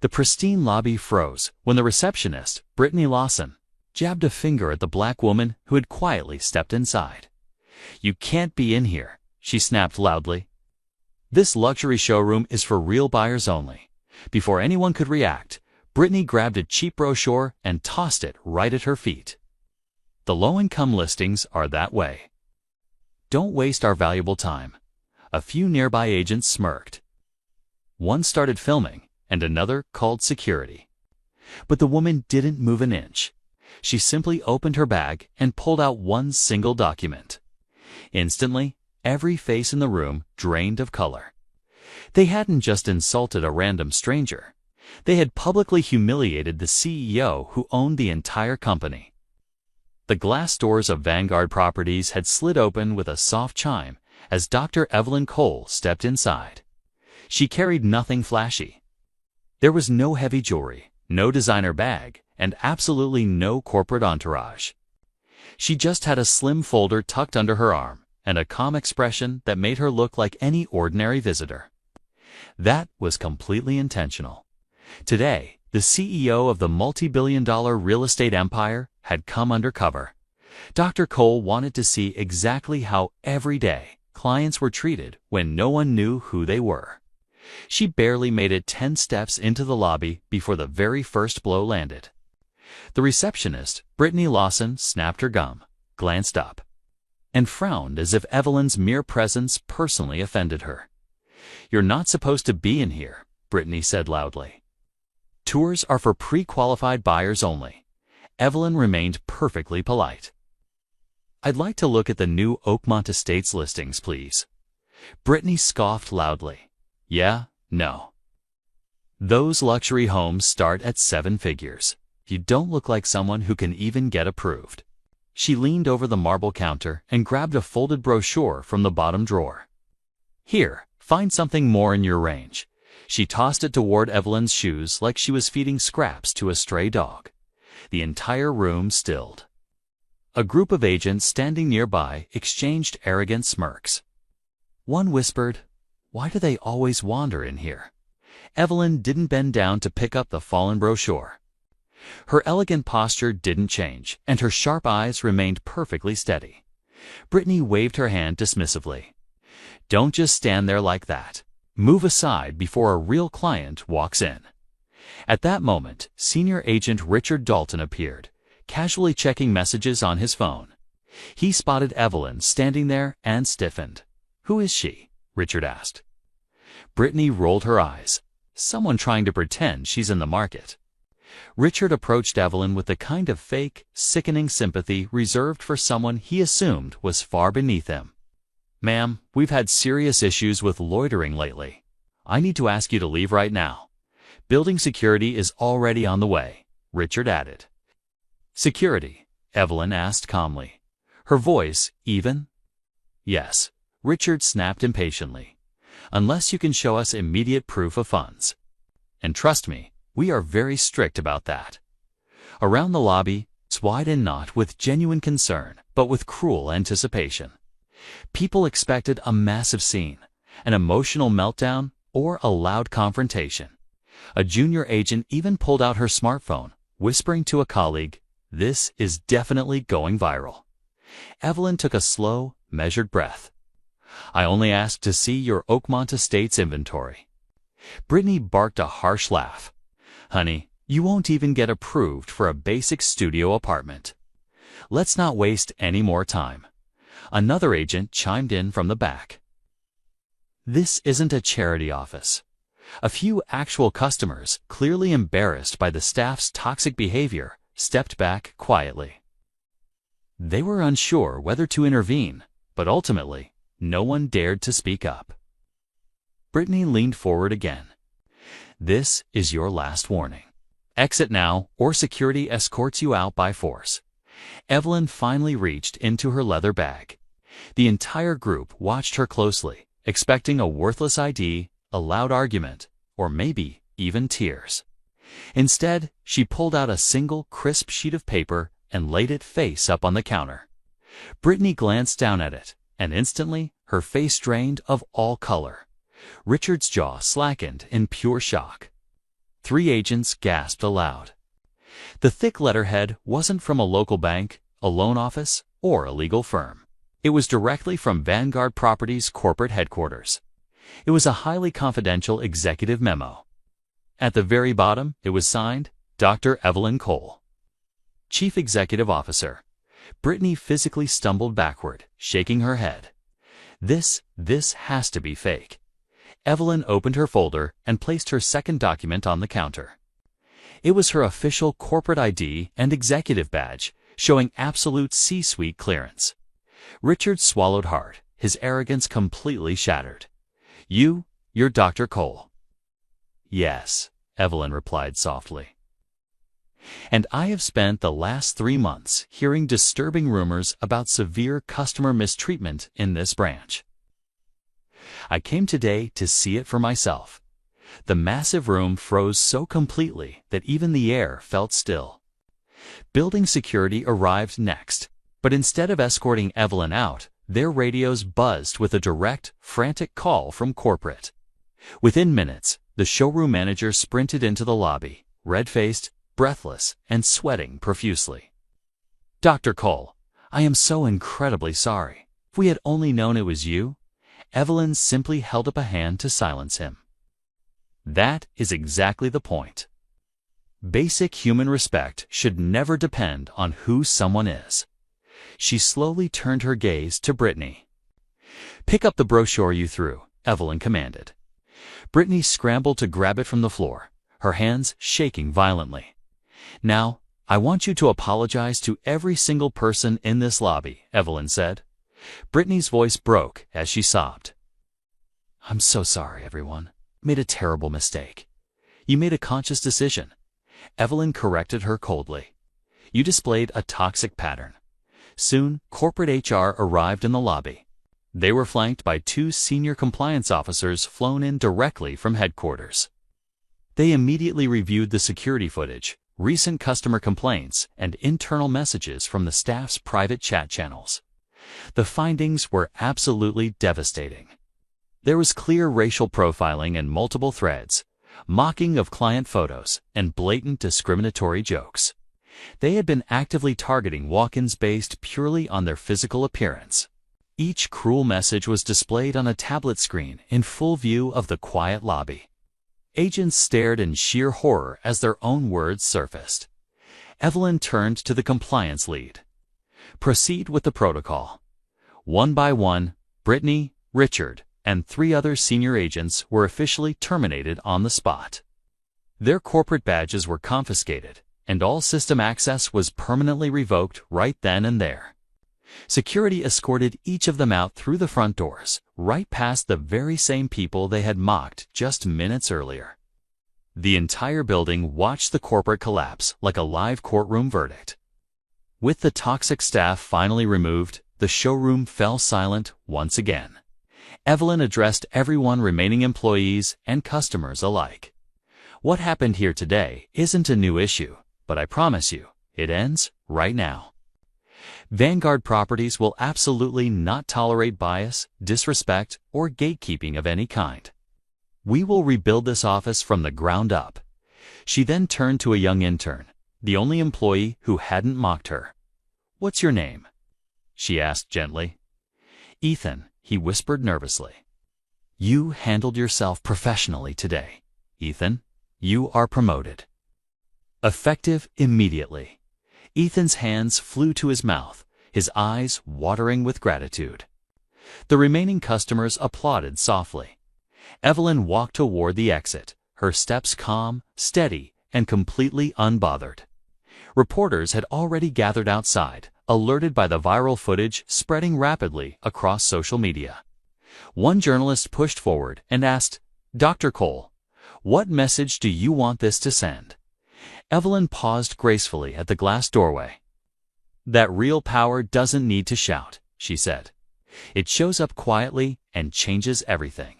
The pristine lobby froze when the receptionist, Brittany Lawson, jabbed a finger at the black woman who had quietly stepped inside. "You can't be in here," she snapped loudly. "This luxury showroom is for real buyers only." Before anyone could react, Brittany grabbed a cheap brochure and tossed it right at her feet. "The low-income listings are that way. Don't waste our valuable time." A few nearby agents smirked. One started filming, and another called security. But the woman didn't move an inch. She simply opened her bag and pulled out one single document. Instantly, every face in the room drained of color. They hadn't just insulted a random stranger. They had publicly humiliated the CEO who owned the entire company. The glass doors of Vanguard Properties had slid open with a soft chime as Dr. Evelyn Cole stepped inside. She carried nothing flashy. There was no heavy jewelry, no designer bag, and absolutely no corporate entourage. She just had a slim folder tucked under her arm and a calm expression that made her look like any ordinary visitor. That was completely intentional. Today, the CEO of the multi-billion-dollar real estate empire had come undercover. Dr. Cole wanted to see exactly how every day clients were treated when no one knew who they were. She barely made it 10 steps into the lobby before the very first blow landed. The receptionist, Brittany Lawson, snapped her gum, glanced up, and frowned as if Evelyn's mere presence personally offended her. "You're not supposed to be in here," Brittany said loudly. "Tours are for pre-qualified buyers only." Evelyn remained perfectly polite. "I'd like to look at the new Oakmont Estates listings, please." Brittany scoffed loudly. "Yeah, no. Those luxury homes start at 7 figures. You don't look like someone who can even get approved." She leaned over the marble counter and grabbed a folded brochure from the bottom drawer. "Here, find something more in your range." She tossed it toward Evelyn's shoes like she was feeding scraps to a stray dog. The entire room stilled. A group of agents standing nearby exchanged arrogant smirks. One whispered, "Why do they always wander in here?" Evelyn didn't bend down to pick up the fallen brochure. Her elegant posture didn't change, and her sharp eyes remained perfectly steady. Brittany waved her hand dismissively. "Don't just stand there like that. Move aside before a real client walks in." At that moment, Senior Agent Richard Dalton appeared, casually checking messages on his phone. He spotted Evelyn standing there and stiffened. "Who is she?" Richard asked. Brittany rolled her eyes. "Someone trying to pretend she's in the market." Richard approached Evelyn with the kind of fake, sickening sympathy reserved for someone he assumed was far beneath him. "Ma'am, we've had serious issues with loitering lately. I need to ask you to leave right now. Building security is already on the way," Richard added. "Security?" Evelyn asked calmly, her voice even. "Yes," Richard snapped impatiently. "Unless you can show us immediate proof of funds. And trust me, we are very strict about that." Around the lobby, it's wide and not with genuine concern, but with cruel anticipation. People expected a massive scene, an emotional meltdown, or a loud confrontation. A junior agent even pulled out her smartphone, whispering to a colleague, "This is definitely going viral." Evelyn took a slow, measured breath. "I only asked to see your Oakmont Estates inventory." Brittany barked a harsh laugh. "Honey, you won't even get approved for a basic studio apartment. Let's not waste any more time." Another agent chimed in from the back. "This isn't a charity office." A few actual customers, clearly embarrassed by the staff's toxic behavior, stepped back quietly. They were unsure whether to intervene, but ultimately, no one dared to speak up. Brittany leaned forward again. "This is your last warning. Exit now, or security escorts you out by force." Evelyn finally reached into her leather bag. The entire group watched her closely, expecting a worthless ID, a loud argument, or maybe even tears. Instead, she pulled out a single crisp sheet of paper and laid it face up on the counter. Brittany glanced down at it, and instantly her face drained of all color. Richard's jaw slackened in pure shock. Three agents gasped aloud. The thick letterhead wasn't from a local bank, a loan office, or a legal firm. It was directly from Vanguard Properties' corporate headquarters. It was a highly confidential executive memo. At the very bottom, it was signed, Dr. Evelyn Cole, Chief Executive Officer. Brittany physically stumbled backward, shaking her head. This has to be fake. Evelyn opened her folder and placed her second document on the counter. It was her official corporate ID and executive badge, showing absolute C-suite clearance. Richard swallowed hard, his arrogance completely shattered. You're Dr. Cole." "Yes," Evelyn replied softly. "And I have spent the last 3 months hearing disturbing rumors about severe customer mistreatment in this branch. I came today to see it for myself." The massive room froze so completely that even the air felt still. Building security arrived next, but instead of escorting Evelyn out, their radios buzzed with a direct, frantic call from corporate. Within minutes, the showroom manager sprinted into the lobby, red-faced, breathless, and sweating profusely. "Dr. Cole, I am so incredibly sorry. If we had only known it was you." Evelyn simply held up a hand to silence him. "That is exactly the point. Basic human respect should never depend on who someone is." She slowly turned her gaze to Brittany. "Pick up the brochure you threw," Evelyn commanded. Brittany scrambled to grab it from the floor, her hands shaking violently. "Now, I want you to apologize to every single person in this lobby," Evelyn said. Brittany's voice broke as she sobbed. "I'm so sorry, everyone. Made a terrible mistake." "You made a conscious decision," Evelyn corrected her coldly. "You displayed a toxic pattern." Soon, corporate HR arrived in the lobby. They were flanked by 2 senior compliance officers flown in directly from headquarters. They immediately reviewed the security footage, recent customer complaints, and internal messages from the staff's private chat channels. The findings were absolutely devastating. There was clear racial profiling in multiple threads, mocking of client photos, and blatant discriminatory jokes. They had been actively targeting walk-ins based purely on their physical appearance. Each cruel message was displayed on a tablet screen in full view of the quiet lobby. Agents stared in sheer horror as their own words surfaced. Evelyn turned to the compliance lead. "Proceed with the protocol." One by one, Brittany, Richard, and 3 other senior agents were officially terminated on the spot. Their corporate badges were confiscated, and all system access was permanently revoked right then and there. Security escorted each of them out through the front doors, right past the very same people they had mocked just minutes earlier. The entire building watched the corporate collapse like a live courtroom verdict. With the toxic staff finally removed, the showroom fell silent once again. Evelyn addressed everyone, remaining employees and customers alike. "What happened here today isn't a new issue, but I promise you, it ends right now. Vanguard Properties will absolutely not tolerate bias, disrespect, or gatekeeping of any kind. We will rebuild this office from the ground up." She then turned to a young intern, the only employee who hadn't mocked her. "What's your name?" she asked gently. "Ethan," he whispered nervously. "You handled yourself professionally today, Ethan. You are promoted." Effective immediately. Ethan's hands flew to his mouth, his eyes watering with gratitude. The remaining customers applauded softly. Evelyn walked toward the exit, her steps calm, steady, and completely unbothered. Reporters had already gathered outside, alerted by the viral footage spreading rapidly across social media. One journalist pushed forward and asked, "Dr. Cole, what message do you want this to send?" Evelyn paused gracefully at the glass doorway. "That real power doesn't need to shout," she said. "It shows up quietly and changes everything."